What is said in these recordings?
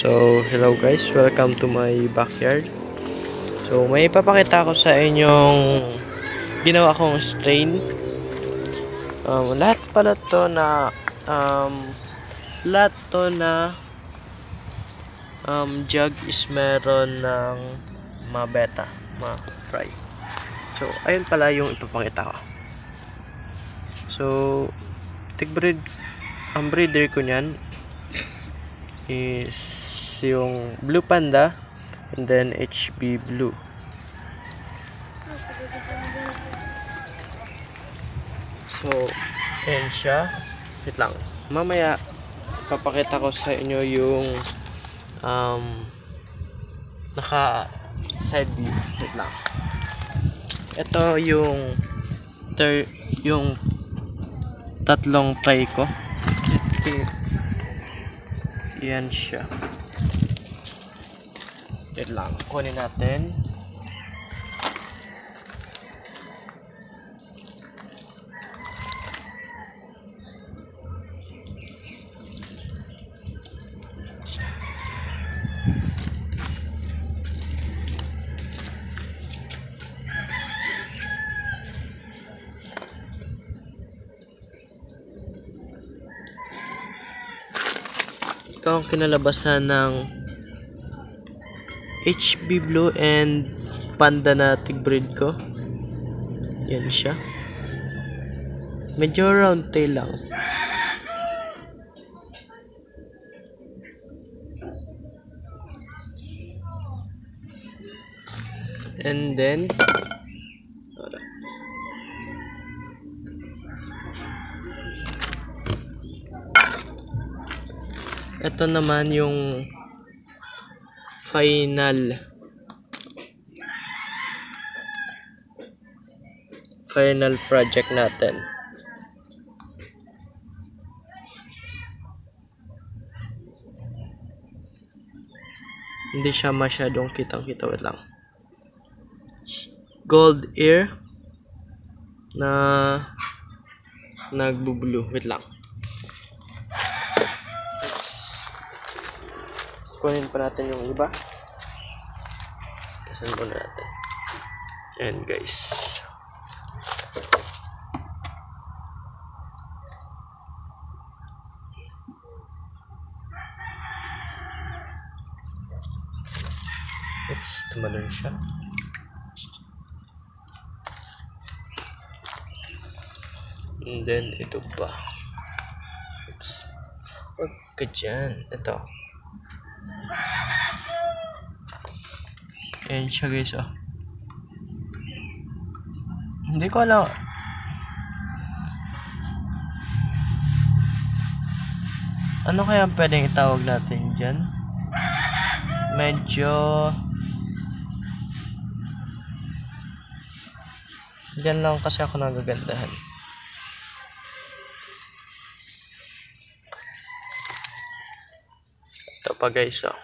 So, hello guys, welcome to my backyard. So, may ipapakita ko sa inyong ginawa kong strain. Lahat pala to na jug is meron ng mabeta, ma-fry. So, ayun pala yung ipapakita ko. So, tigbreed, ang breeder ko niyan is yung Blue Panda and then HB Blue. So, ayan siya. Wait lang. Mamaya, papakita ko sa inyo yung naka side view. Wait lang. Ito yung tatlong tray ko. Yan siya. Wait lang. Kunin natin. Ito ang kinalabasan ng HB Blue and Panda na tigbreed ko. Yan siya. Medyo round tail lang. And then ito naman yung final project natin. Hindi siya masyadong kitang-kita. Wait lang. Gold ear na nagbo-blue. Wait lang. Kunin pa natin yung iba. Kasan muna natin. Ayan guys. Oops, tumalon siya. And then ito pa. Oops. Huwag ka dyan. Ito. Ayan siya guys, oh. Hindi ko alam. Ano kaya pwedeng itawag natin dyan? Medyo dyan lang kasi ako nagagandahan. Ito pa guys, oh.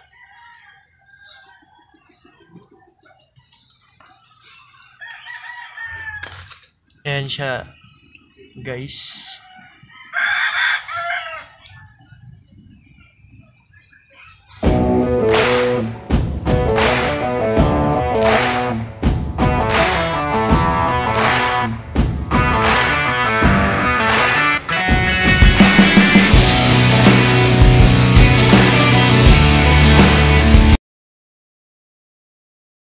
Ayan siya guys.